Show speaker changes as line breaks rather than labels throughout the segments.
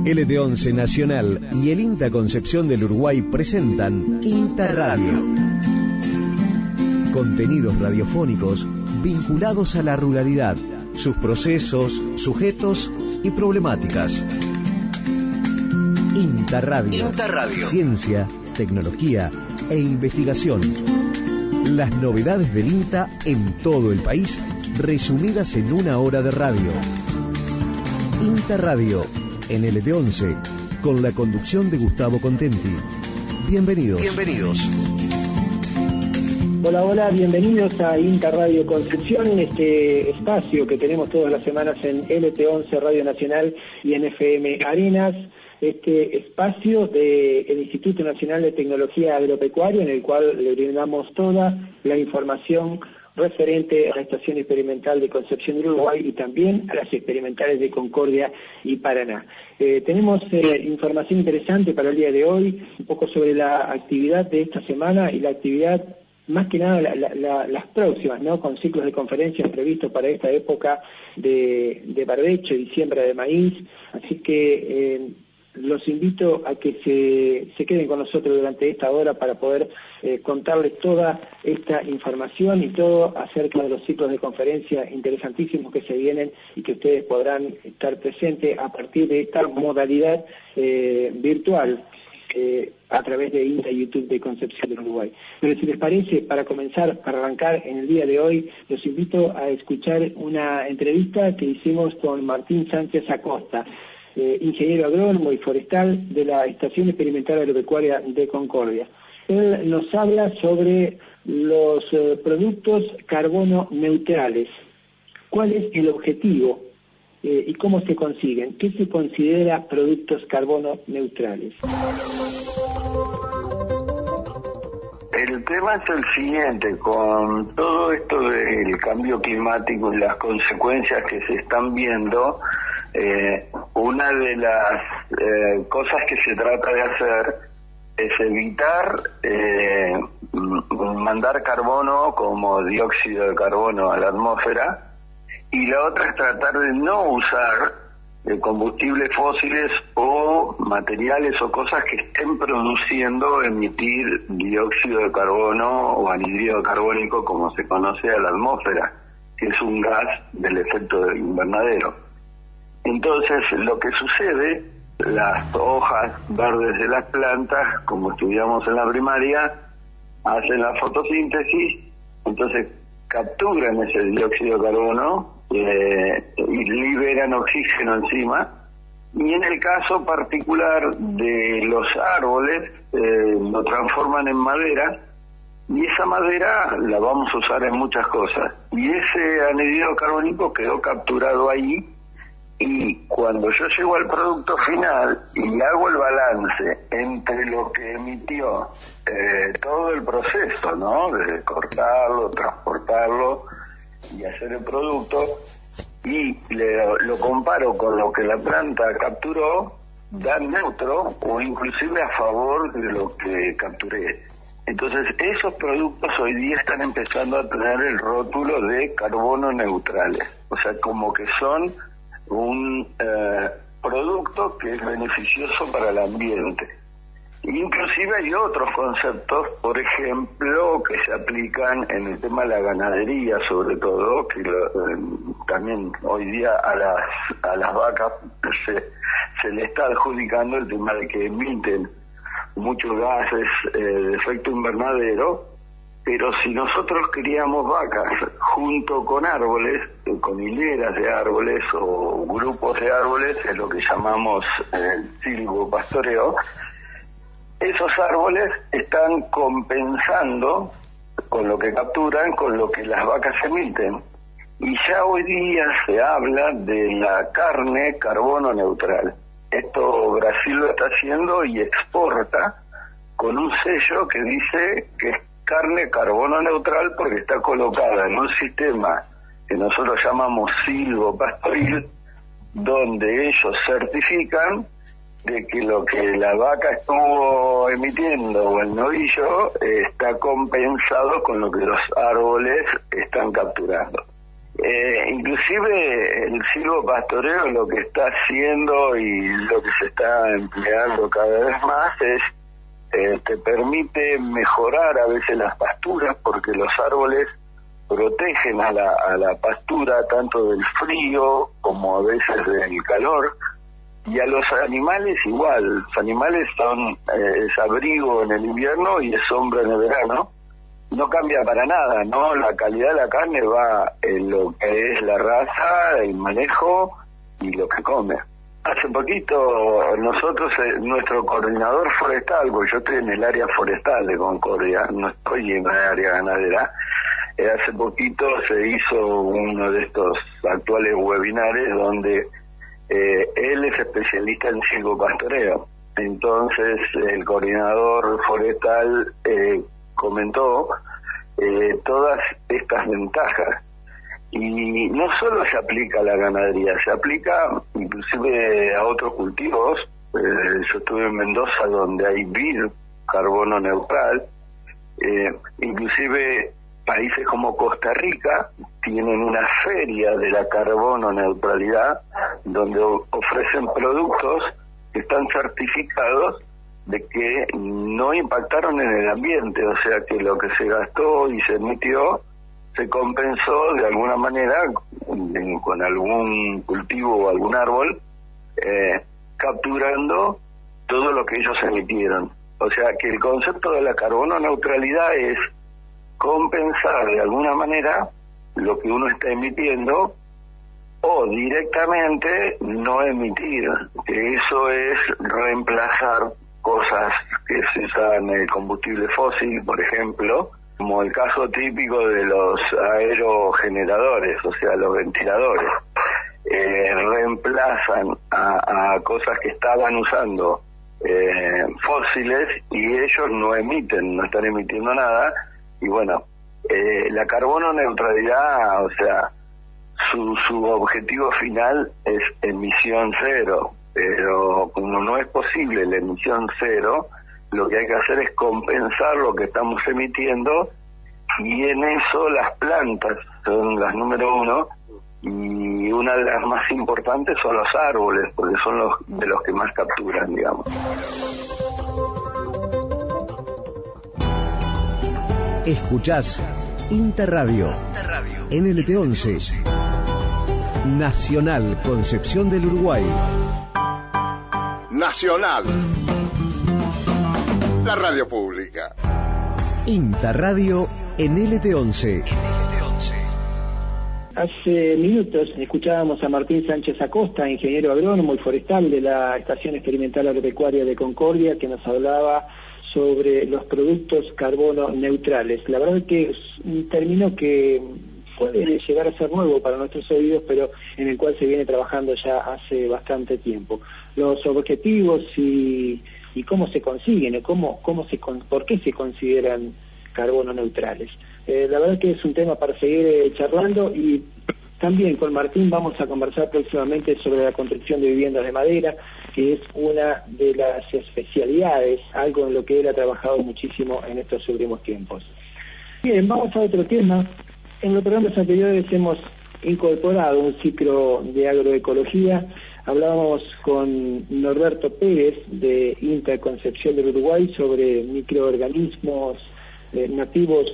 LT11 Nacional y el INTA Concepción del Uruguay presentan INTA Radio. Contenidos radiofónicos vinculados a la ruralidad, sus procesos, sujetos y problemáticas. INTA Radio. INTA Radio. Ciencia, tecnología e investigación. Las novedades del INTA en todo el país, resumidas en una hora de radio. INTA Radio, en LT11, con la conducción de Gustavo Contenti. Bienvenidos.
Hola, bienvenidos a INTA Radio Concepción, este espacio que tenemos todas las semanas en LT11 Radio Nacional y en FM Arenas, este espacio del Instituto Nacional de Tecnología Agropecuaria, en el cual le brindamos toda la información referente a la Estación Experimental de Concepción del Uruguay y también a las experimentales de Concordia y Paraná. Tenemos información interesante para el día de hoy, un poco sobre la actividad de esta semana y la actividad, más que nada las próximas, ¿no? Con ciclos de conferencias previstos para esta época de barbecho y siembra de maíz. Así que los invito a que se queden con nosotros durante esta hora para poder contarles toda esta información y todo acerca de los ciclos de conferencia interesantísimos que se vienen y que ustedes podrán estar presentes a partir de esta modalidad virtual a través de INTA YouTube de Concepción del Uruguay. Pero si les parece, para arrancar en el día de hoy, los invito a escuchar una entrevista que hicimos con Martín Sánchez Acosta, ingeniero agrónomo y forestal de la Estación Experimental Agropecuaria de Concordia. Él nos habla sobre los productos carbono neutrales. ¿Cuál es el objetivo y cómo se consiguen? ¿Qué se considera productos carbono neutrales?
El tema es el siguiente: con todo esto del cambio climático y las consecuencias que se están viendo, una de las cosas que se trata de hacer es evitar mandar carbono como dióxido de carbono a la atmósfera, y la otra es tratar de no usar combustibles fósiles o materiales o cosas que estén produciendo emitir dióxido de carbono o anhídrido carbónico, como se conoce, a la atmósfera, que es un gas del efecto del invernadero. Entonces, lo que sucede, las hojas verdes de las plantas, como estudiamos en la primaria, hacen la fotosíntesis, entonces capturan ese dióxido de carbono y liberan oxígeno encima. Y en el caso particular de los árboles, lo transforman en madera, y esa madera la vamos a usar en muchas cosas. Y ese anhídrido carbónico quedó capturado ahí, y cuando yo llego al producto final y hago el balance entre lo que emitió todo el proceso, ¿no?, de cortarlo, transportarlo y hacer el producto, y lo comparo con lo que la planta capturó, da neutro o inclusive a favor de lo que capturé. Entonces, esos productos hoy día están empezando a tener el rótulo de carbono neutrales, o sea, como que son un producto que es beneficioso para el ambiente. Inclusive hay otros conceptos, por ejemplo, que se aplican en el tema de la ganadería, sobre todo, que también hoy día a las vacas se le está adjudicando el tema de que emiten muchos gases de efecto invernadero. Pero si nosotros criamos vacas junto con árboles, con hileras de árboles o grupos de árboles, es lo que llamamos silvopastoreo, esos árboles están compensando con lo que capturan, con lo que las vacas emiten. Y ya hoy día se habla de la carne carbono neutral. Esto Brasil lo está haciendo y exporta con un sello que dice que es carne carbono neutral, porque está colocada en un sistema que nosotros llamamos silvopastoril, donde ellos certifican de que lo que la vaca estuvo emitiendo o el novillo está compensado con lo que los árboles están capturando. Inclusive el silvopastoreo lo que está haciendo y lo que se está empleando cada vez más es te permite mejorar a veces las pasturas, porque los árboles protegen a la pastura tanto del frío como a veces del calor, y a los animales igual. Los animales son es abrigo en el invierno y es sombra en el verano. No cambia para nada, ¿no? La calidad de la carne va en lo que es la raza, el manejo y lo que come. Hace poquito nosotros, nuestro coordinador forestal, porque yo estoy en el área forestal de Concordia, no estoy en el área ganadera, hace poquito se hizo uno de estos actuales webinares donde él es especialista en silvopastoreo. Entonces el coordinador forestal comentó todas estas ventajas, y no solo se aplica a la ganadería, se aplica inclusive a otros cultivos. Yo estuve en Mendoza, donde hay vid carbono neutral, inclusive países como Costa Rica tienen una feria de la carbono neutralidad, donde ofrecen productos que están certificados de que no impactaron en el ambiente, o sea que lo que se gastó y se emitió se compensó de alguna manera con algún cultivo o algún árbol, capturando todo lo que ellos emitieron. O sea que el concepto de la carbono neutralidad es compensar de alguna manera lo que uno está emitiendo, o directamente no emitir, que eso es reemplazar cosas que se usan el combustible fósil, por ejemplo, como el caso típico de los aerogeneradores, o sea, los ventiladores. Reemplazan a cosas que estaban usando fósiles, y ellos no están emitiendo nada. Y bueno, la carbono neutralidad, o sea, su objetivo final es emisión cero, pero como no es posible la emisión cero, lo que hay que hacer es compensar lo que estamos emitiendo, y en eso las plantas son las número uno, y una de las más importantes son los árboles, porque son de los que más capturan, digamos.
Escuchás Interradio, NLT11, Nacional Concepción del Uruguay.
Nacional, la radio pública.
Interradio NLT11.
Hace minutos escuchábamos a Martín Sánchez Acosta, ingeniero agrónomo y forestal de la Estación Experimental Agropecuaria de Concordia, que nos hablaba sobre los productos carbono neutrales. La verdad que es un término que puede llegar a ser nuevo para nuestros oídos, pero en el cual se viene trabajando ya hace bastante tiempo. Los objetivos y cómo se consiguen, por qué se consideran carbono neutrales. La verdad que es un tema para seguir charlando, y también con Martín vamos a conversar próximamente sobre la construcción de viviendas de madera, que es una de las especialidades, algo en lo que él ha trabajado muchísimo en estos últimos tiempos. Bien, vamos a otro tema. En los programas anteriores hemos incorporado un ciclo de agroecología. Hablábamos con Norberto Pérez de INTA Concepción del Uruguay sobre microorganismos nativos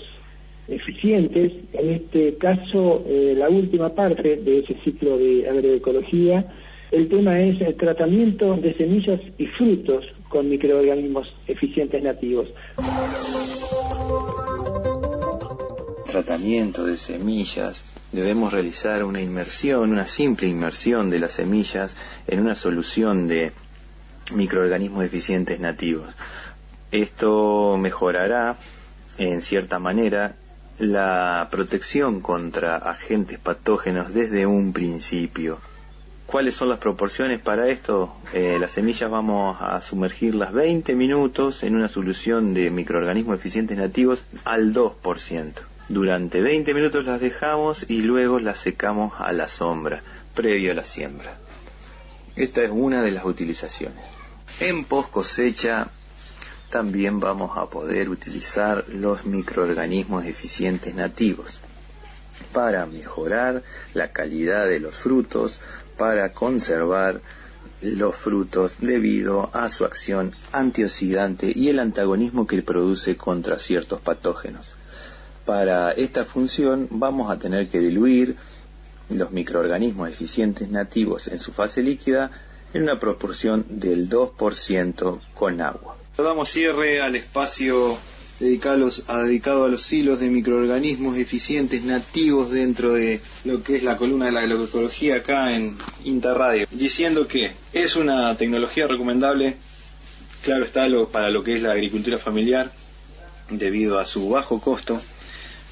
eficientes. En este caso, la última parte de ese ciclo de agroecología, el tema es el tratamiento de semillas y frutos con microorganismos eficientes nativos.
Tratamiento de semillas, debemos realizar una simple inmersión de las semillas en una solución de microorganismos eficientes nativos. Esto mejorará en cierta manera la protección contra agentes patógenos desde un principio. ¿Cuáles son las proporciones para esto? Las semillas vamos a sumergirlas 20 minutos en una solución de microorganismos eficientes nativos al 2%. Durante 20 minutos las dejamos y luego las secamos a la sombra, previo a la siembra. Esta es una de las utilizaciones. En post cosecha también vamos a poder utilizar los microorganismos eficientes nativos. para mejorar la calidad de los frutos, para conservar los frutos debido a su acción antioxidante y el antagonismo que produce contra ciertos patógenos. Para esta función vamos a tener que diluir los microorganismos eficientes nativos en su fase líquida en una proporción del 2% con agua. Damos cierre al espacio dedicado a los hilos de microorganismos eficientes nativos dentro de lo que es la columna de la agroecología acá en INTA Radio, diciendo que es una tecnología recomendable, claro está, para lo que es la agricultura familiar, debido a su bajo costo,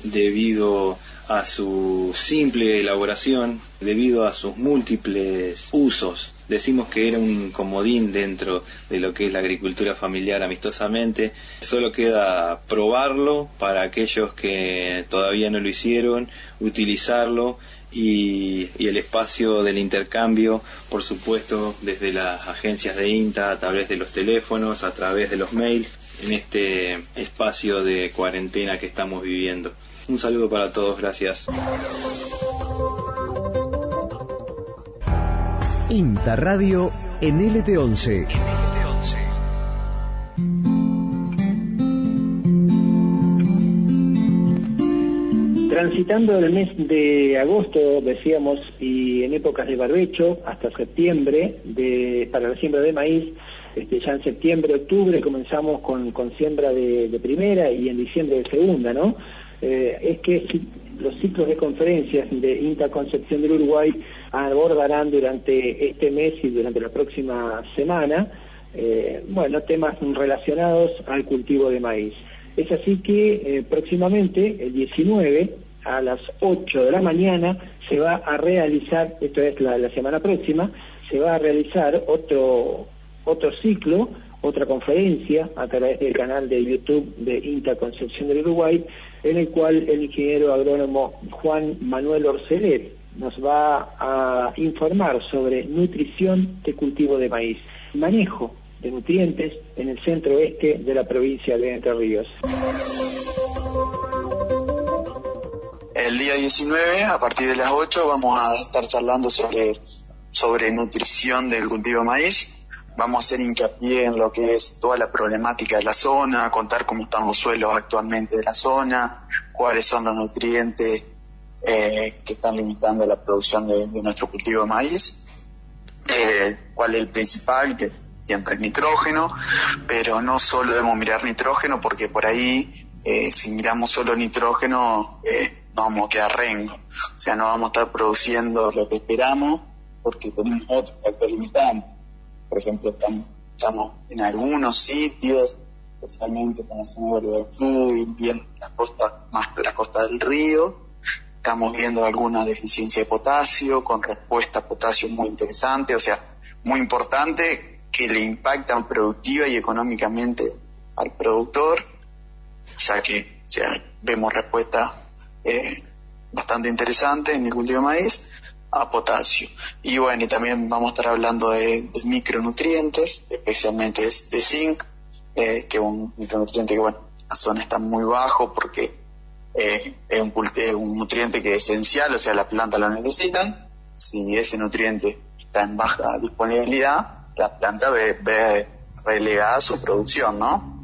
debido a su simple elaboración, debido a sus múltiples usos. Decimos que era un comodín dentro de lo que es la agricultura familiar amistosamente. Solo queda probarlo para aquellos que todavía no lo hicieron, utilizarlo y el espacio del intercambio, por supuesto, desde las agencias de INTA, a través de los teléfonos, a través de los mails, en este espacio de cuarentena que estamos viviendo. Un saludo para todos, gracias.
INTA Radio en LT11.
Transitando el mes de agosto, decíamos, y en épocas de barbecho, hasta septiembre, para la siembra de maíz, ya en septiembre, octubre comenzamos con siembra de primera y en diciembre de segunda, ¿no? Es que los ciclos de conferencias de INTA Concepción del Uruguay abordarán durante este mes y durante la próxima semana, temas relacionados al cultivo de maíz. Es así que próximamente, el 19, a las 8 de la mañana, se va a realizar, esto es la semana próxima, se va a realizar otro ciclo, otra conferencia a través del canal de YouTube de INTA Concepción del Uruguay, en el cual el ingeniero agrónomo Juan Manuel Orcelet nos va a informar sobre nutrición de cultivo de maíz, manejo de nutrientes en el centro oeste de la provincia de Entre Ríos.
El día 19, a partir de las 8, vamos a estar charlando sobre nutrición del cultivo de maíz. Vamos a hacer hincapié en lo que es toda la problemática de la zona, contar cómo están los suelos actualmente de la zona, cuáles son los nutrientes que están limitando la producción de nuestro cultivo de maíz, cuál es el principal, que siempre es nitrógeno, pero no solo debemos mirar nitrógeno, porque por ahí, si miramos solo nitrógeno, no vamos a quedar rengo, o sea, no vamos a estar produciendo lo que esperamos, porque tenemos otro factor limitante. Por ejemplo, estamos en algunos sitios, especialmente con la zona de Sur, viendo la costa del río, estamos viendo alguna deficiencia de potasio, con respuesta a potasio muy interesante, o sea, muy importante, que le impactan productiva y económicamente al productor, ya que vemos respuesta bastante interesante en el cultivo de maíz a potasio. Y bueno, y también vamos a estar hablando de micronutrientes, especialmente de zinc, que es un micronutriente que, bueno, la zona está muy bajo porque es un nutriente que es esencial, o sea, las plantas lo necesitan. Si ese nutriente está en baja disponibilidad, la planta ve relegada su producción, ¿no?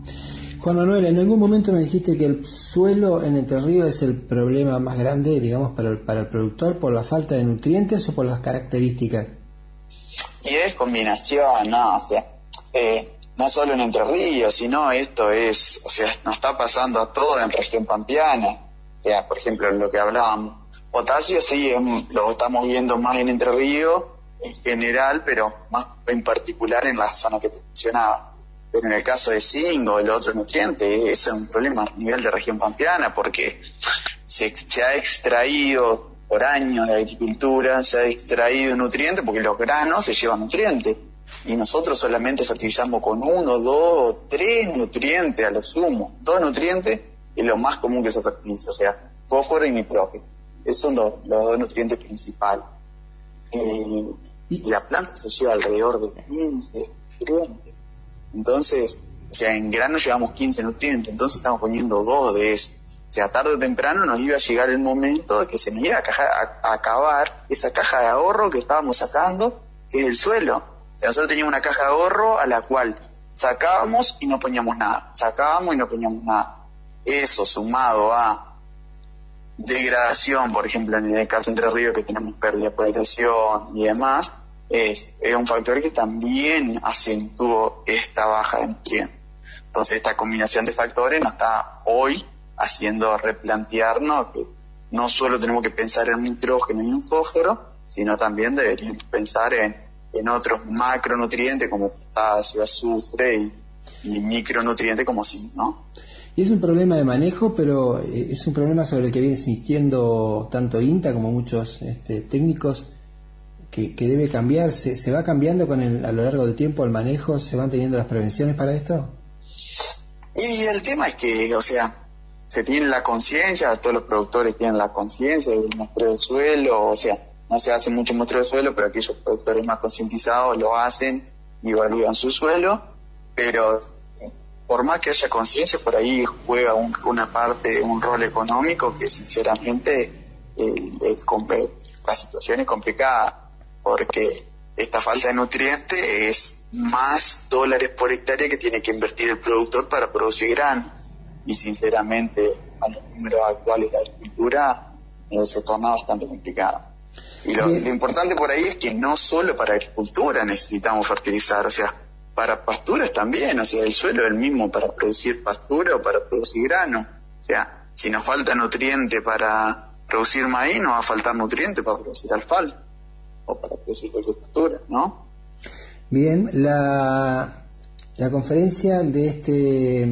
Juan Manuel, en algún momento me dijiste que el suelo en Entre Ríos es el problema más grande, digamos, para el productor, por la falta de nutrientes o por las características.
Y es combinación, ¿no? O sea, no solo en Entre Ríos, sino esto es, o sea, nos está pasando a todo en región pampeana. O sea, por ejemplo, en lo que hablábamos, potasio sí, lo estamos viendo más en Entre Ríos en general, pero más en particular en la zona que te mencionaba. Pero en el caso de zinc o el otro nutriente, eso es un problema a nivel de región pampeana, porque se ha extraído por años de agricultura, se ha extraído nutrientes, porque los granos se llevan nutrientes, y nosotros solamente fertilizamos con 1, 2, 3 nutrientes a lo sumo. 2 nutrientes es lo más común que se fertiliza, o sea, fósforo y nitrógeno. Esos son los 2 nutrientes principales. Y la planta se lleva alrededor de 15 nutrientes. Entonces, o sea, en grano llevamos 15 nutrientes, entonces estamos poniendo 2 de esos. O sea, tarde o temprano nos iba a llegar el momento de que se nos iba a acabar esa caja de ahorro que estábamos sacando, que es el suelo. O sea, nosotros teníamos una caja de ahorro a la cual sacábamos y no poníamos nada, sacábamos y no poníamos nada. Eso sumado a degradación, por ejemplo, en el caso de Entre Ríos, que tenemos pérdida por erosión y demás, es un factor que también acentuó esta baja de nutrientes. Entonces, esta combinación de factores nos está hoy haciendo replantearnos que no solo tenemos que pensar en nitrógeno y en fósforo, sino también deberíamos pensar en otros macronutrientes como potasio, azufre y micronutrientes como zinc, ¿no?
Y es un problema de manejo, pero es un problema sobre el que viene insistiendo tanto INTA como muchos técnicos, que debe cambiarse. ¿Se va cambiando a lo largo del tiempo el manejo? ¿Se van teniendo las prevenciones para esto?
Y el tema es que, o sea, se tiene la conciencia, todos los productores tienen la conciencia del muestreo de suelo, o sea, no se hace mucho muestreo de suelo, pero aquellos productores más concientizados lo hacen y evalúan su suelo, pero por más que haya conciencia, por ahí juega una parte, un rol económico que sinceramente la situación es complicada, porque esta falta de nutrientes es más dólares por hectárea que tiene que invertir el productor para producir grano, y sinceramente a los números actuales de la agricultura se torna bastante complicado. Y lo importante por ahí es que no solo para agricultura necesitamos fertilizar, o sea, para pasturas también, o sea, el suelo es el mismo para producir pastura o para producir grano. O sea, si nos falta nutriente para producir maíz, nos va a faltar nutriente para producir alfalfa o para producir cualquier pastura, ¿no?
Bien, la conferencia de este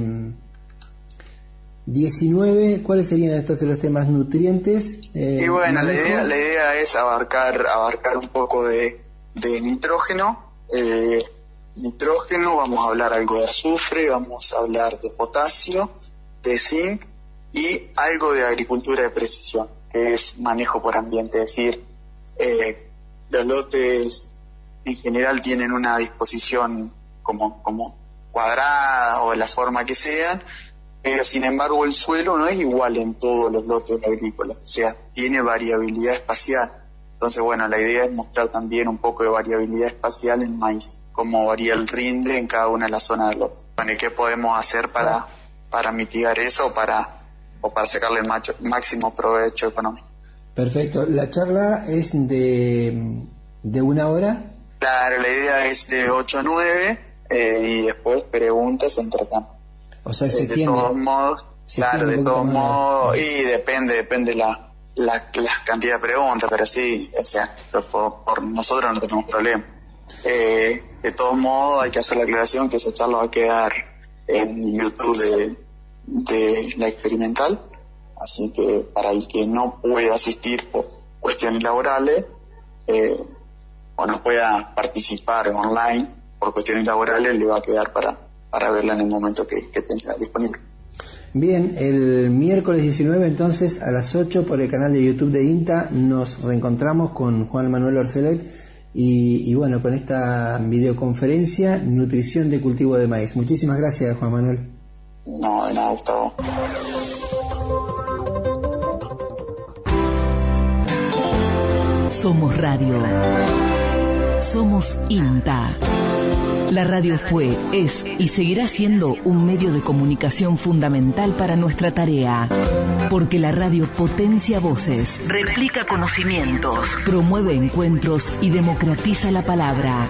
19, ¿cuáles serían estos los temas? Nutrientes.
Y bueno, la idea es abarcar un poco de nitrógeno. Vamos a hablar algo de azufre, vamos a hablar de potasio, de zinc y algo de agricultura de precisión, que es manejo por ambiente, es decir, los lotes en general tienen una disposición como cuadrada o de la forma que sean, pero sin embargo el suelo no es igual en todos los lotes agrícolas, o sea, tiene variabilidad espacial. Entonces, bueno, la idea es mostrar también un poco de variabilidad espacial en maíz, cómo varía el rinde en cada una de las zonas del lote. Bueno, ¿y qué podemos hacer para mitigar eso o para sacarle el máximo provecho económico?
Perfecto. ¿La charla es de 1 hora?
Claro, la idea es de 8 a 9 y después preguntas entre tanto.
O sea, se
de
tiene,
todos modos, claro, de todos modos, y depende la cantidad de preguntas, pero sí, o sea, por nosotros no tenemos problema. De todos modos, hay que hacer la aclaración que esa charla va a quedar en YouTube de la experimental, así que para el que no pueda asistir por cuestiones laborales o no pueda participar online por cuestiones laborales, le va a quedar para verla en el momento que tenga disponible.
Bien, el miércoles 19 entonces a las 8 por el canal de YouTube de INTA nos reencontramos con Juan Manuel Orcelet y bueno, con esta videoconferencia Nutrición de cultivo de maíz. Muchísimas gracias, Juan Manuel.
No, de nada, Gustavo.
Somos radio. Somos INTA. La radio fue, es y seguirá siendo un medio de comunicación fundamental para nuestra tarea, porque la radio potencia voces, replica conocimientos, promueve encuentros y democratiza la palabra.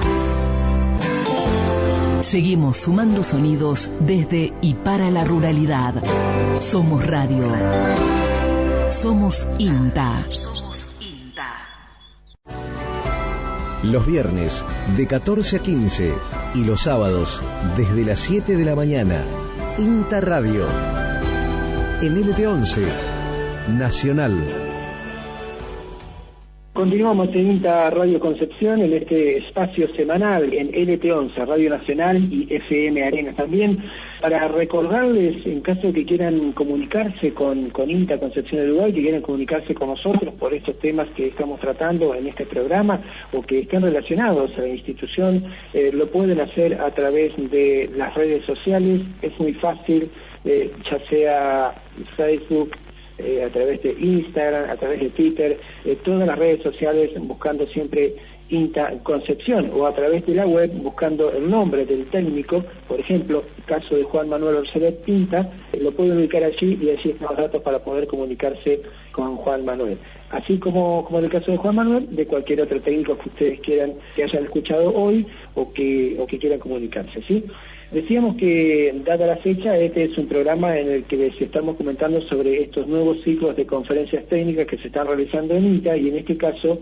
Seguimos sumando sonidos desde y para la ruralidad. Somos radio. Somos INTA.
Los viernes de 14 a 15 y los sábados desde las 7 de la mañana. INTA Radio. En LT11 Nacional.
Continuamos en INTA Radio Concepción, en este espacio semanal en LT11 Radio Nacional y FM Arenas también, para recordarles, en caso de que quieran comunicarse con INTA Concepción del Uruguay, que quieran comunicarse con nosotros por estos temas que estamos tratando en este programa o que estén relacionados a la institución, lo pueden hacer a través de las redes sociales. Es muy fácil. ya sea Facebook, a través de Instagram, a través de Twitter, todas las redes sociales, buscando siempre INTA Concepción, o a través de la web buscando el nombre del técnico. Por ejemplo, el caso de Juan Manuel Orcelet INTA, lo pueden ubicar allí y allí están los datos para poder comunicarse con Juan Manuel. Así como en el caso de Juan Manuel, de cualquier otro técnico que ustedes quieran, que hayan escuchado hoy o que quieran comunicarse, ¿sí? Decíamos que, dada la fecha, este es un programa en el que les estamos comentando sobre estos nuevos ciclos de conferencias técnicas que se están realizando en INTA, y en este caso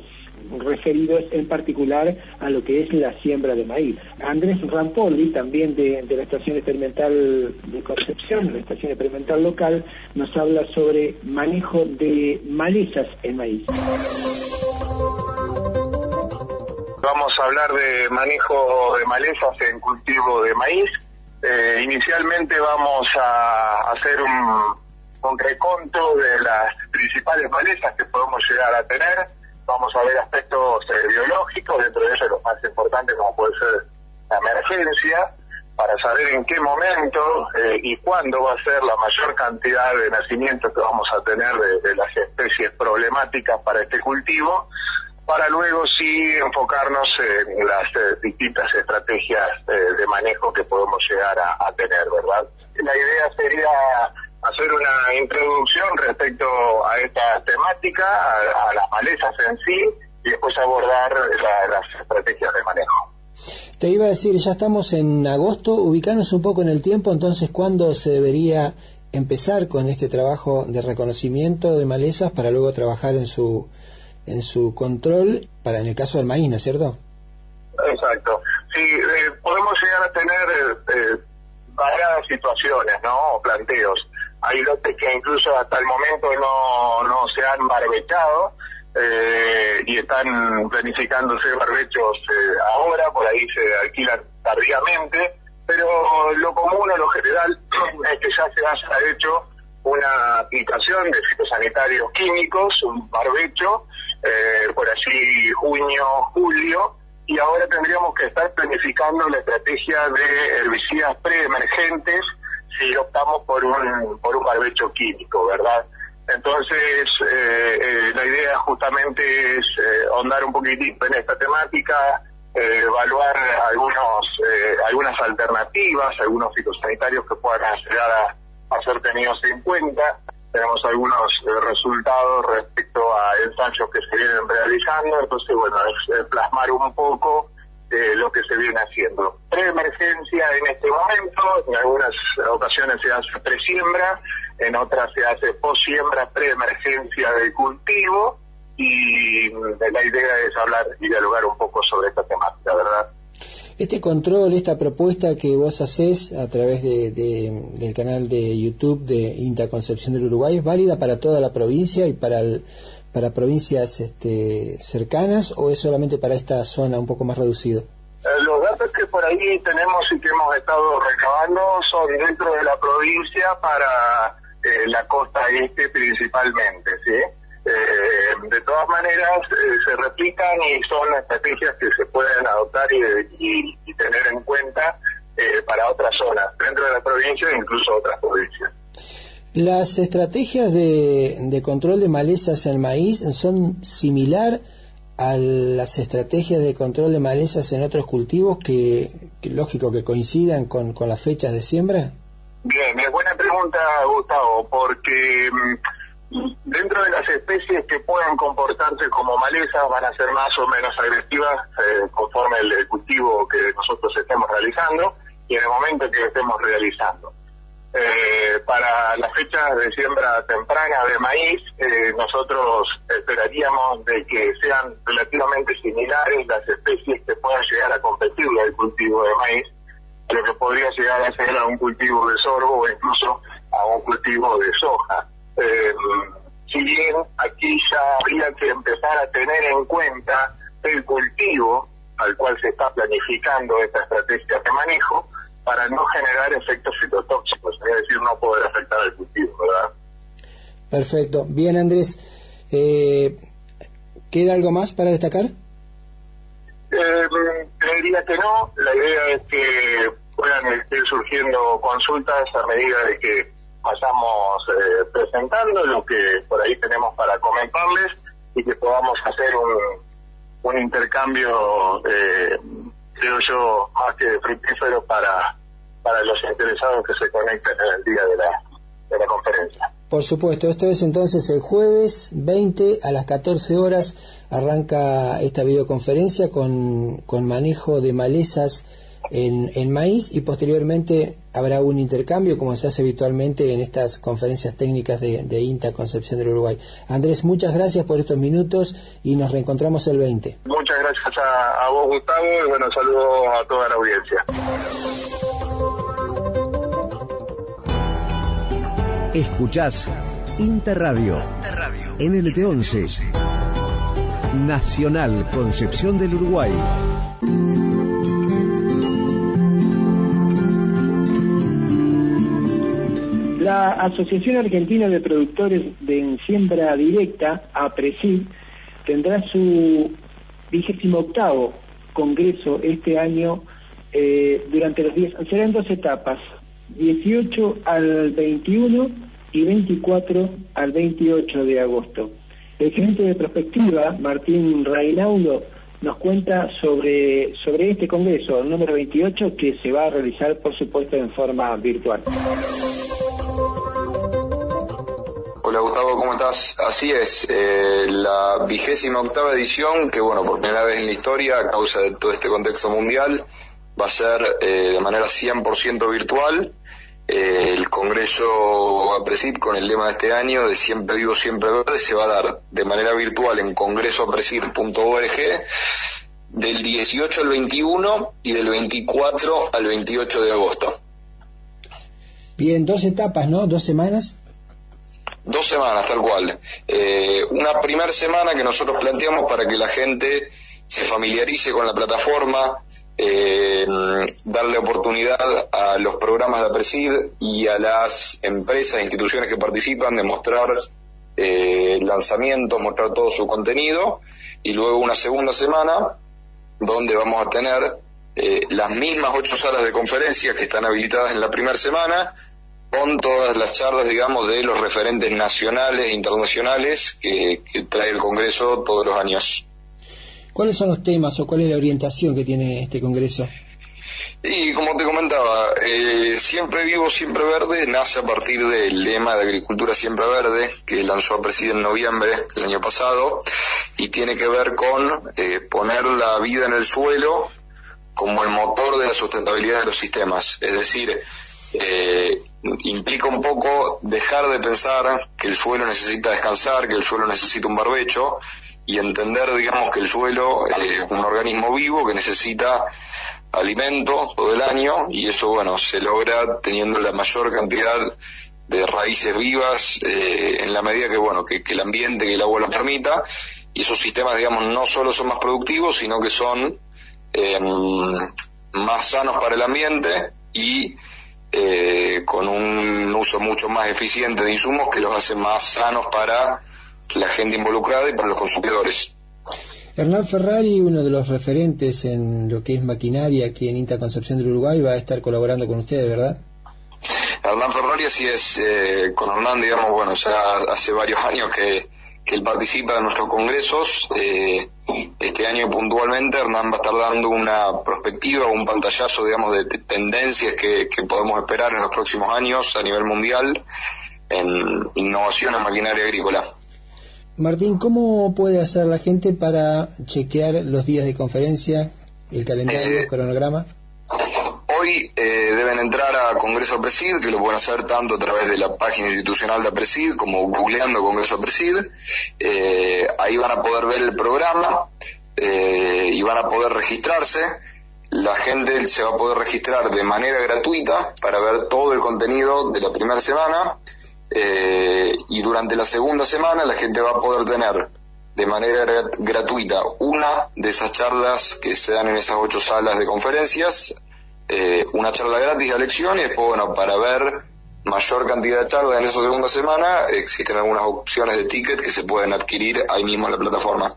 referidos en particular a lo que es la siembra de maíz. Andrés Rampoli, también de la Estación Experimental de Concepción, la Estación Experimental Local, nos habla sobre manejo de malezas en maíz.
Vamos a hablar de manejo de malezas en cultivo de maíz. Inicialmente vamos a hacer un reconto de las principales malezas que podemos llegar a tener. Vamos a ver aspectos biológicos, dentro de ellos los más importantes, como puede ser la emergencia, para saber en qué momento y cuándo va a ser la mayor cantidad de nacimientos que vamos a tener de las especies problemáticas para este cultivo, para luego sí enfocarnos en las distintas estrategias de manejo que podemos llegar a tener, ¿verdad? La idea sería hacer una introducción respecto a esta temática, a las malezas en sí, y después abordar las estrategias de manejo.
Te iba a decir, ya estamos en agosto, ubicarnos un poco en el tiempo, entonces, ¿cuándo se debería empezar con este trabajo de reconocimiento de malezas para luego trabajar en su control, para en el caso del maíz, ¿no es cierto?
Exacto. Sí, podemos llegar a tener variadas situaciones, ¿no? O planteos. Hay lotes que incluso hasta el momento no se han barbechado y están planificándose barbechos ahora, por ahí se alquilan tardíamente, pero lo común o lo general es que ya se haya hecho una aplicación de fitosanitarios químicos, un barbecho, por allí junio, julio, y ahora tendríamos que estar planificando la estrategia de herbicidas preemergentes si optamos por un barbecho químico, ¿verdad? Entonces, la idea justamente es ahondar un poquitito en esta temática, evaluar algunas alternativas, algunos fitosanitarios que puedan llegar a ser tenidos en cuenta. Tenemos algunos resultados respecto a ensayos que se vienen realizando, entonces, bueno, es plasmar un poco lo que se viene haciendo. Preemergencia en este momento, en algunas ocasiones se hace presiembra, en otras se hace postsiembra, preemergencia del cultivo, y la idea es hablar y dialogar un poco sobre esta temática, ¿verdad?
Este control, esta propuesta que vos hacés a través del canal de YouTube de INTA Concepción del Uruguay, ¿es válida para toda la provincia y para provincias cercanas, o es solamente para esta zona un poco más reducido?
Los datos que por ahí tenemos y que hemos estado recabando son dentro de la provincia para la costa este principalmente, ¿sí? De todas maneras se replican y son estrategias que se pueden adoptar y tener en cuenta para otras zonas dentro de la provincia e incluso otras provincias.
¿Las estrategias de control de malezas en maíz son similar a las estrategias de control de malezas en otros cultivos que lógico que coincidan con las fechas de siembra?
Bien, es buena pregunta, Gustavo, porque dentro de las especies que pueden comportarse como malezas van a ser más o menos agresivas conforme el cultivo que nosotros estemos realizando y en el momento que estemos realizando. Para las fechas de siembra temprana de maíz, nosotros esperaríamos de que sean relativamente similares las especies que puedan llegar a competirle al cultivo de maíz, lo que podría llegar a ser a un cultivo de sorgo o incluso a un cultivo de soja. Si bien aquí ya habría que empezar a tener en cuenta el cultivo al cual se está planificando esta estrategia de manejo para no generar efectos fitotóxicos, es decir, no poder afectar al cultivo, ¿verdad?
Perfecto. Bien, Andrés, ¿queda algo más para destacar?
Creería que no. La idea es que puedan ir surgiendo haciendo consultas a medida de que vayamos presentando lo que por ahí tenemos para comentarles y que podamos hacer un intercambio, creo yo, más que fructífero para los interesados que se conecten en el día de la conferencia.
Por supuesto, esto es entonces el jueves 20 a las 14 horas arranca esta videoconferencia con manejo de malezas en maíz, y posteriormente habrá un intercambio como se hace habitualmente en estas conferencias técnicas de INTA Concepción del Uruguay. Andrés, muchas gracias por estos minutos y nos reencontramos el 20.
Muchas gracias a vos, Gustavo, y bueno, saludos a toda la audiencia.
Escuchás INTA Radio, NLT11, Nacional Concepción del Uruguay.
La Asociación Argentina de Productores de Siembra Directa, APRESID, tendrá su 28º congreso este año durante los días, serán 2 etapas, 18 al 21 y 24 al 28 de agosto. El gerente de Prospectiva, Martín Reinaudo, nos cuenta sobre este congreso, número 28, que se va a realizar, por supuesto, en forma virtual.
Hola Gustavo, ¿cómo estás? Así es, la 28ª edición, que bueno, por primera vez en la historia, a causa de todo este contexto mundial, va a ser de manera 100% virtual. El Congreso APRESID, con el lema de este año de Siempre Vivo, Siempre Verde, se va a dar de manera virtual en congresoapresid.org del 18 al 21 y del 24 al 28 de agosto.
Bien, 2 etapas, ¿no? 2 semanas.
2 semanas, tal cual. Una primera semana que nosotros planteamos para que la gente se familiarice con la plataforma, darle oportunidad a los programas de APRESID y a las empresas e instituciones que participan de mostrar lanzamientos, mostrar todo su contenido, y luego una segunda semana donde vamos a tener las mismas 8 salas de conferencias que están habilitadas en la primera semana, con todas las charlas, digamos, de los referentes nacionales e internacionales que trae el Congreso todos los años.
¿Cuáles son los temas o cuál es la orientación que tiene este Congreso?
Y como te comentaba, Siempre Vivo, Siempre Verde nace a partir del lema de Agricultura Siempre Verde, que lanzó APRESID en noviembre del año pasado, y tiene que ver con poner la vida en el suelo como el motor de la sustentabilidad de los sistemas. Es decir, implica un poco dejar de pensar que el suelo necesita descansar, que el suelo necesita un barbecho, y entender, digamos, que el suelo es un organismo vivo que necesita alimento todo el año, y eso, bueno, se logra teniendo la mayor cantidad de raíces vivas en la medida que, bueno, que el ambiente, que el agua lo permita, y esos sistemas, digamos, no solo son más productivos, sino que son más sanos para el ambiente y con un uso mucho más eficiente de insumos que los hace más sanos para la gente involucrada y para los consumidores.
Hernán Ferrari, uno de los referentes en lo que es maquinaria aquí en INTA Concepción del Uruguay, va a estar colaborando con ustedes, ¿verdad?
Hernán Ferrari, así es. Con Hernán, digamos, bueno, ya hace varios años que él participa de nuestros congresos. Este año puntualmente Hernán va a estar dando una perspectiva, un pantallazo, digamos, de tendencias que podemos esperar en los próximos años a nivel mundial en innovación en maquinaria agrícola.
Martín, ¿cómo puede hacer la gente para chequear los días de conferencia, el calendario, el cronograma?
Hoy deben entrar a Congreso APRESID, que lo pueden hacer tanto a través de la página institucional de APRESID como googleando Congreso APRESID. Ahí van a poder ver el programa y van a poder registrarse. La gente se va a poder registrar de manera gratuita para ver todo el contenido de la primera semana. Y durante la segunda semana la gente va a poder tener de manera gratuita una de esas charlas que se dan en esas 8 salas de conferencias, una charla gratis de lección, y después, bueno, para ver mayor cantidad de charlas en esa segunda semana existen algunas opciones de ticket que se pueden adquirir ahí mismo en la plataforma.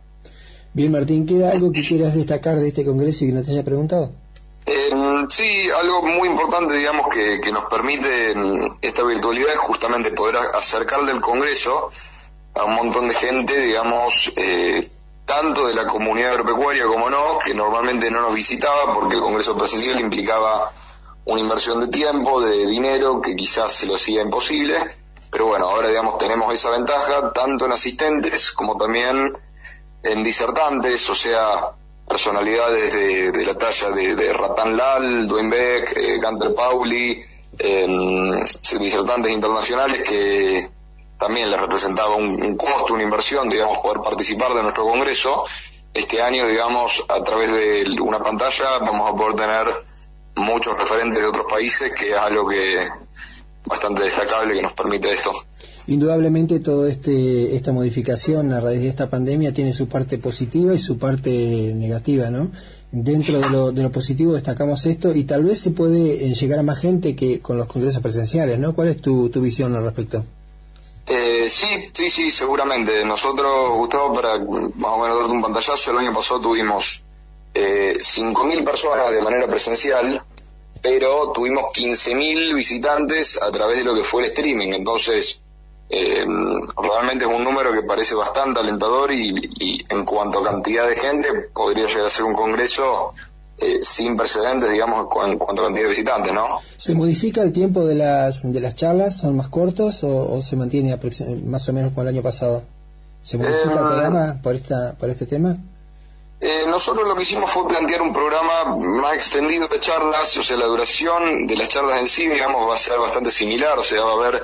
Bien, Martín, ¿queda algo que quieras destacar de este congreso y que no te haya preguntado?
Sí, algo muy importante, digamos, que nos permite esta virtualidad es justamente poder acercarle el Congreso a un montón de gente, digamos, tanto de la comunidad agropecuaria como no, que normalmente no nos visitaba porque el Congreso presencial implicaba una inversión de tiempo, de dinero, que quizás se lo hacía imposible, pero bueno, ahora, digamos, tenemos esa ventaja tanto en asistentes como también en disertantes, o sea, personalidades de la talla de Ratan Lal, Dwayne Beck, Gunter Pauli, disertantes internacionales que también les representaba un costo, una inversión, digamos, poder participar de nuestro congreso. Este año, digamos, a través de una pantalla vamos a poder tener muchos referentes de otros países, que es algo que bastante destacable que nos permite esto.
Indudablemente todo esta modificación a raíz de esta pandemia tiene su parte positiva y su parte negativa, ¿no? Dentro de lo positivo destacamos esto, y tal vez se puede llegar a más gente que con los congresos presenciales, ¿no? ¿Cuál es tu visión al respecto?
Sí, seguramente. Nosotros, Gustavo, para más o menos darte un pantallazo, el año pasado tuvimos 5.000 personas de manera presencial, pero tuvimos 15.000 visitantes a través de lo que fue el streaming. Entonces, realmente es un número que parece bastante alentador y en cuanto a cantidad de gente podría llegar a ser un congreso sin precedentes, digamos, en cuanto a cantidad de visitantes, ¿no?
¿Se modifica el tiempo de las charlas? ¿Son más cortos o se mantiene más o menos como el año pasado? ¿Se modifica el programa por este tema?
Nosotros lo que hicimos fue plantear un programa más extendido de charlas, o sea, la duración de las charlas en sí, digamos, va a ser bastante similar, o sea, va a haber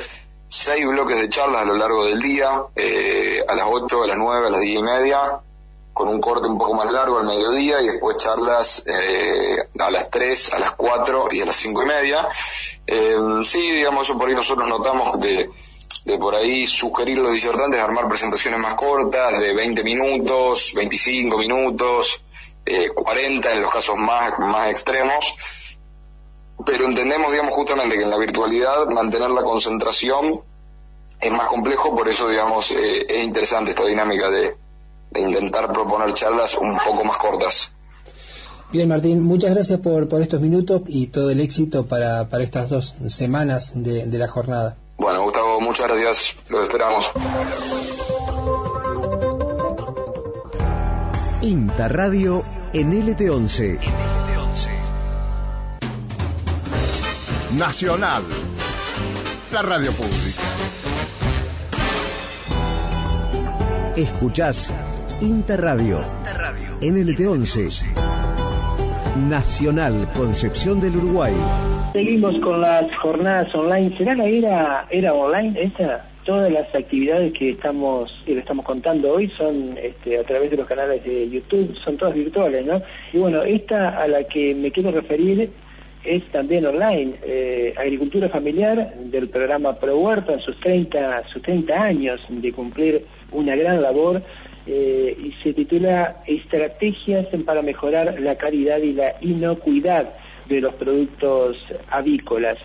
6 bloques de charlas a lo largo del día, a las 8, a las 9, a las 10:30, con un corte un poco más largo al mediodía, y después charlas a las 3, a las 4 y a las 5:30. Sí, digamos, eso por ahí nosotros notamos de por ahí sugerir a los disertantes a armar presentaciones más cortas, de 20 minutos, 25 minutos, 40 en los casos más extremos. Pero entendemos, digamos, justamente que en la virtualidad mantener la concentración es más complejo, por eso, digamos, es interesante esta dinámica de intentar proponer charlas un poco más cortas.
Bien, Martín, muchas gracias por estos minutos y todo el éxito para estas 2 semanas de la jornada.
Bueno, Gustavo, muchas gracias, los esperamos.
INTA Radio en LT11.
Nacional, la radio pública.
Escuchás INTA Radio en LT11. Nacional, Concepción del Uruguay.
Seguimos con las jornadas online. ¿Será la era online esta? Todas las actividades que le estamos contando hoy son a través de los canales de YouTube, son todas virtuales, ¿no? Y bueno, esta a la que me quiero referir es también online. Agricultura familiar del programa Pro Huerta, en sus 30 años de cumplir una gran labor, y se titula Estrategias para mejorar la calidad y la inocuidad de los productos avícolas.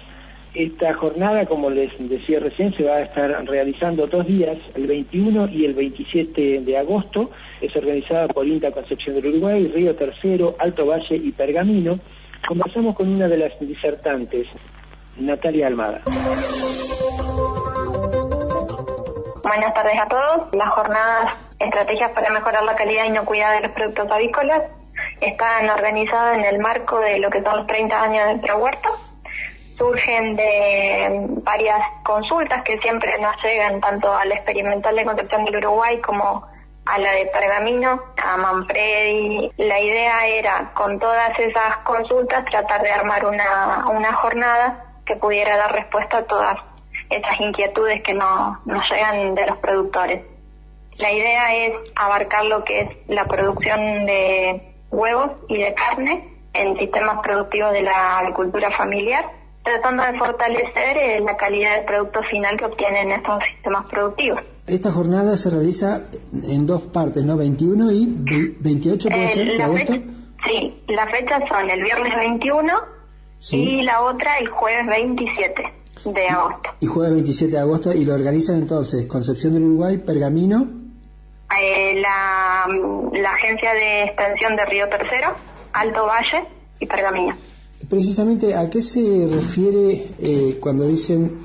Esta jornada, como les decía recién, se va a estar realizando 2 días, el 21 y el 27 de agosto. Es organizada por INTA Concepción del Uruguay, Río Tercero, Alto Valle y Pergamino. Conversamos con una de las disertantes, Natalia Almada.
Buenas tardes a todos. Las jornadas Estrategias para mejorar la calidad e inocuidad de los productos avícolas están organizadas en el marco de lo que son los 30 años del Pro Huerta. Surgen de varias consultas que siempre nos llegan tanto a la experimental de Concepción del Uruguay como a la de Pergamino, a Manfredi. La idea era, con todas esas consultas, tratar de armar una jornada que pudiera dar respuesta a todas esas inquietudes que nos llegan de los productores. La idea es abarcar lo que es la producción de huevos y de carne en sistemas productivos de la agricultura familiar, tratando de fortalecer la calidad del producto final que obtienen estos sistemas productivos.
Esta jornada se realiza en 2 partes, ¿no? 21 y 28, ¿puede ser? ¿De agosto?
Sí, las fechas son el viernes 21 sí. Y la otra el jueves 27 de agosto.
Y jueves 27 de agosto, y lo organizan entonces Concepción del Uruguay, Pergamino.
La Agencia de Extensión de Río Tercero, Alto Valle y Pergamino.
Precisamente, ¿a qué se refiere cuando dicen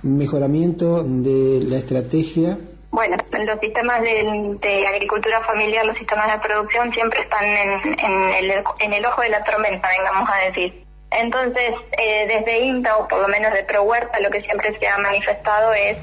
mejoramiento de la estrategia?
Bueno, los sistemas de agricultura familiar, los sistemas de producción siempre están en el ojo de la tormenta, vengamos a decir. Entonces, desde INTA, o por lo menos de ProHuerta, lo que siempre se ha manifestado es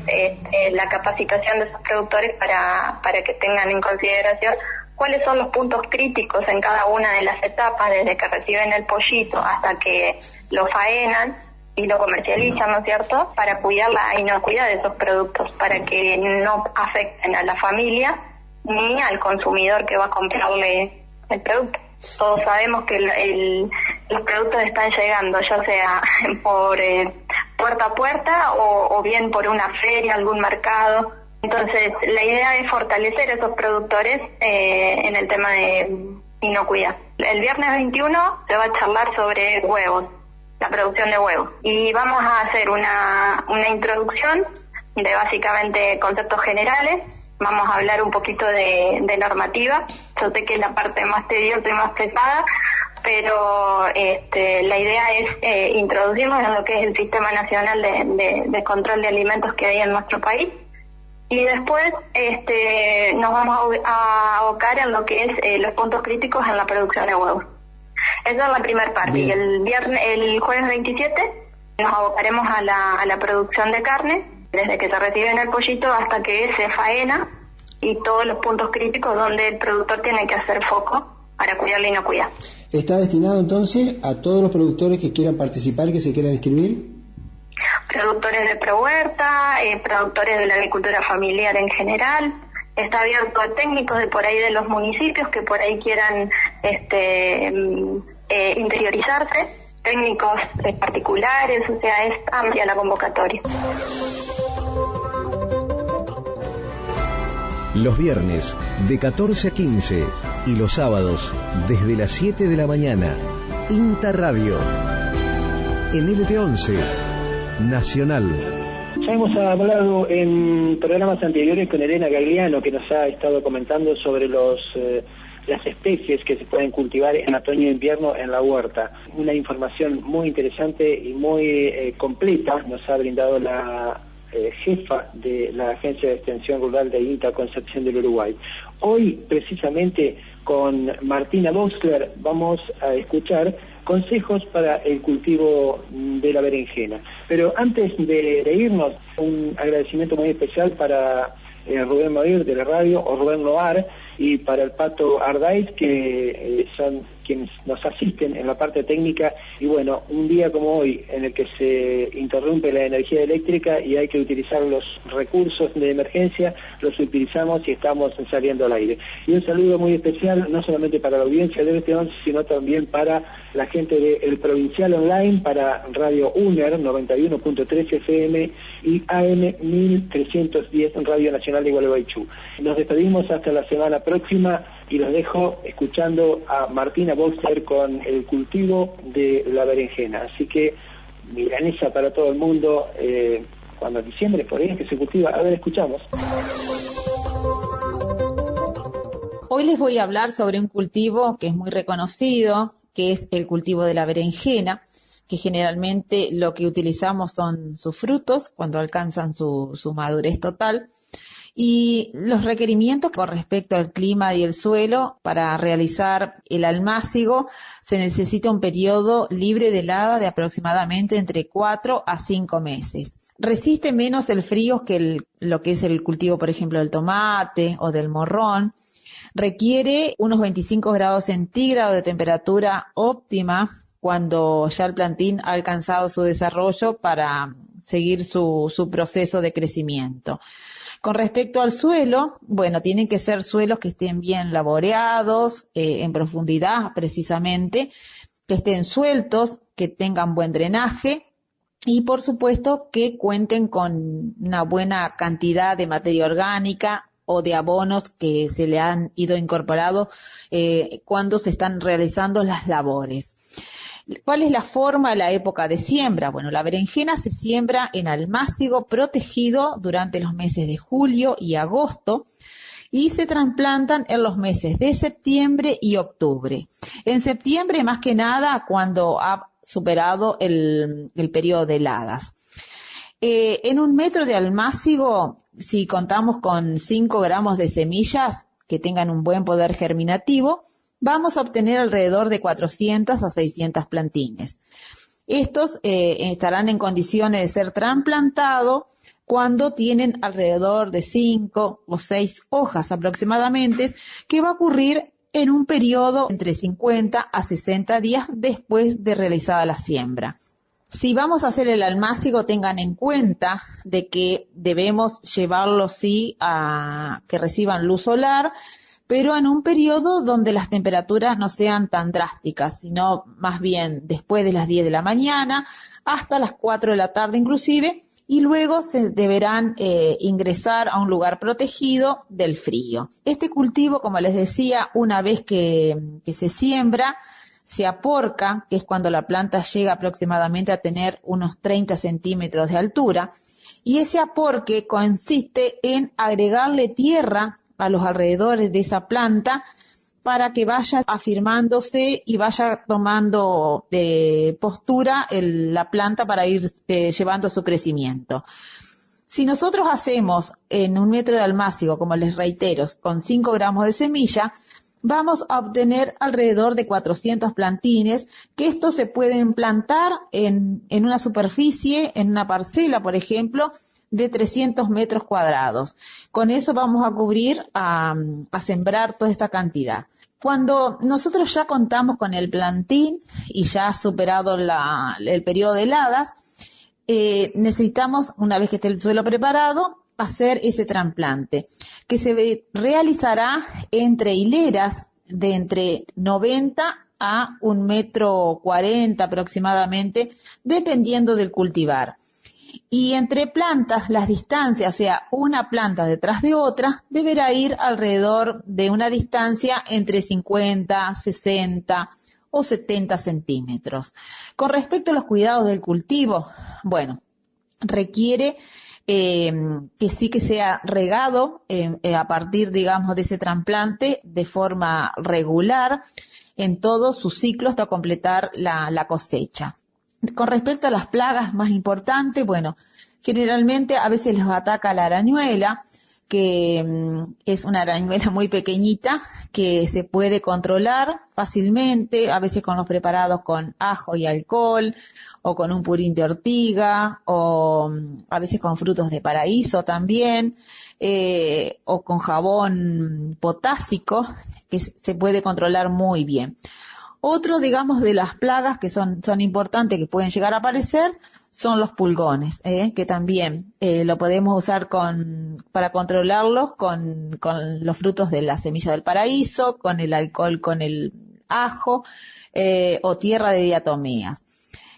la capacitación de esos productores para que tengan en consideración cuáles son los puntos críticos en cada una de las etapas, desde que reciben el pollito hasta que lo faenan y lo comercializan, ¿no es cierto?, para cuidar la inocuidad de esos productos, para que no afecten a la familia ni al consumidor que va a comprarle el producto. Todos sabemos que los productos están llegando, ya sea por puerta a puerta o bien por una feria, algún mercado. Entonces, la idea es fortalecer a esos productores en el tema de inocuidad. El viernes 21 se va a charlar sobre huevos, la producción de huevos. Y vamos a hacer una introducción de básicamente conceptos generales. Vamos a hablar un poquito de normativa. Yo sé que es la parte más tediosa y más pesada, pero la idea es introducirnos en lo que es el Sistema Nacional de Control de Alimentos que hay en nuestro país. Y después nos vamos a abocar en lo que es los puntos críticos en la producción de huevos. Esa es la primera parte. Y el jueves 27 nos abocaremos a la producción de carne, desde que se recibe en el pollito hasta que se faena, y todos los puntos críticos donde el productor tiene que hacer foco para cuidar la inocuidad.
¿Está destinado entonces a todos los productores que quieran participar, que se quieran inscribir?
Productores de ProHuerta, productores de la agricultura familiar en general. Está abierto a técnicos de por ahí de los municipios que por ahí quieran interiorizarse, técnicos particulares, o sea, es amplia la convocatoria.
Los viernes de 14 a 15 y los sábados desde las 7 de la mañana, INTA Radio, en LT11, Nacional.
Ya hemos hablado en programas anteriores con Elena Gagliano, que nos ha estado comentando sobre las especies que se pueden cultivar en otoño e invierno en la huerta. Una información muy interesante y muy completa nos ha brindado la jefa de la Agencia de Extensión Rural de INTA Concepción del Uruguay. Hoy, precisamente, con Martina Boxler vamos a escuchar consejos para el cultivo de la berenjena. Pero antes de irnos, un agradecimiento muy especial para Rubén Moir de la radio, o Rubén Noar, y para el Pato Ardaiz, que son quienes nos asisten en la parte técnica. Y bueno, un día como hoy, en el que se interrumpe la energía eléctrica y hay que utilizar los recursos de emergencia, los utilizamos y estamos saliendo al aire. Y un saludo muy especial, no solamente para la audiencia de LT11, sino también para la gente del Provincial Online, para Radio UNER 91.3 FM y AM 1310 Radio Nacional de Gualeguaychú. Nos despedimos hasta la semana próxima y los dejo escuchando a Martina Boxler con el cultivo de la berenjena. Así que milanesa para todo el mundo, cuando en diciembre por ahí es que se cultiva. A ver, escuchamos.
Hoy les voy a hablar sobre un cultivo que es muy reconocido, que es el cultivo de la berenjena, que generalmente lo que utilizamos son sus frutos cuando alcanzan su madurez total. Y los requerimientos con respecto al clima y el suelo: para realizar el almácigo se necesita un periodo libre de helada de aproximadamente entre 4 a 5 meses. Resiste menos el frío que lo que es el cultivo, por ejemplo, del tomate o del morrón. Requiere unos 25 grados centígrados de temperatura óptima cuando ya el plantín ha alcanzado su desarrollo para seguir su proceso de crecimiento. Con respecto al suelo, bueno, tienen que ser suelos que estén bien laboreados, en profundidad precisamente, que estén sueltos, que tengan buen drenaje y, por supuesto, que cuenten con una buena cantidad de materia orgánica o de abonos que se le han ido incorporando cuando se están realizando las labores. ¿Cuál es la forma, la época de siembra? Bueno, la berenjena se siembra en almácigo protegido durante los meses de julio y agosto y se trasplantan en los meses de septiembre y octubre. En septiembre, más que nada, cuando ha superado el periodo de heladas. En 1 metro de almácigo, si contamos con 5 gramos de semillas que tengan un buen poder germinativo, vamos a obtener alrededor de 400 a 600 plantines. Estos estarán en condiciones de ser trasplantados cuando tienen alrededor de 5 o 6 hojas aproximadamente, que va a ocurrir en un periodo entre 50 a 60 días después de realizada la siembra. Si vamos a hacer el almácigo, tengan en cuenta de que debemos llevarlos sí a que reciban luz solar, pero en un periodo donde las temperaturas no sean tan drásticas, sino más bien después de las 10 de la mañana hasta las 4 de la tarde inclusive, y luego se deberán ingresar a un lugar protegido del frío. Este cultivo, como les decía, una vez que se siembra, se aporca, que es cuando la planta llega aproximadamente a tener unos 30 centímetros de altura, y ese aporque consiste en agregarle tierra a los alrededores de esa planta para que vaya afirmándose y vaya tomando postura la planta para ir llevando su crecimiento. Si nosotros hacemos en 1 metro de almácigo, como les reitero, con 5 gramos de semilla, vamos a obtener alrededor de 400 plantines, que estos se pueden plantar en una superficie, en una parcela, por ejemplo, de 300 metros cuadrados. Con eso vamos a cubrir, a sembrar toda esta cantidad. Cuando nosotros ya contamos con el plantín y ya ha superado el periodo de heladas, necesitamos, una vez que esté el suelo preparado, hacer ese trasplante, que se realizará entre hileras de entre 90 a 1,40 metro aproximadamente, dependiendo del cultivar. Y entre plantas, las distancias, o sea, una planta detrás de otra, deberá ir alrededor de una distancia entre 50, 60 o 70 centímetros. Con respecto a los cuidados del cultivo, bueno, requiere que sí que sea regado a partir, digamos, de ese trasplante de forma regular en todo su ciclo hasta completar la cosecha. Con respecto a las plagas más importantes, bueno, generalmente a veces les ataca la arañuela, que es una arañuela muy pequeñita que se puede controlar fácilmente, a veces con los preparados con ajo y alcohol, o con un purín de ortiga, o a veces con frutos de paraíso también, o con jabón potásico, que se puede controlar muy bien. Otro, digamos, de las plagas que son importantes, que pueden llegar a aparecer, son los pulgones, que también lo podemos usar para controlarlos con los frutos de la semilla del paraíso, con el alcohol, con el ajo, o tierra de diatomeas.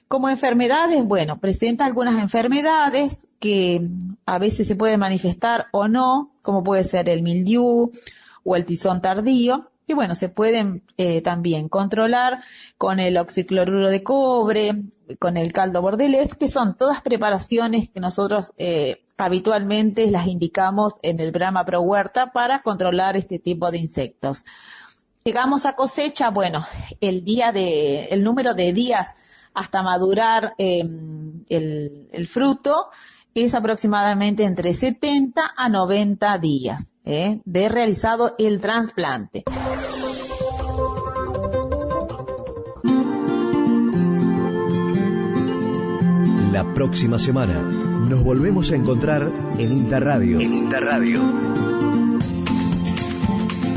Como enfermedades, bueno, presenta algunas enfermedades que a veces se pueden manifestar o no, como puede ser el mildiu o el tizón tardío, que bueno, se pueden también controlar con el oxicloruro de cobre, con el caldo bordelés, que son todas preparaciones que nosotros habitualmente las indicamos en el programa Pro Huerta para controlar este tipo de insectos. Llegamos a cosecha, bueno, el número de días hasta madurar el fruto es aproximadamente entre 70 a 90 días de realizado el trasplante.
La próxima semana nos volvemos a encontrar en INTA Radio.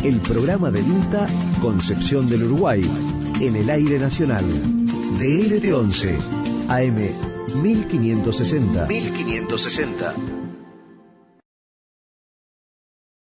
El programa del INTA Concepción del Uruguay, en el aire nacional, de LT11, AM 1560.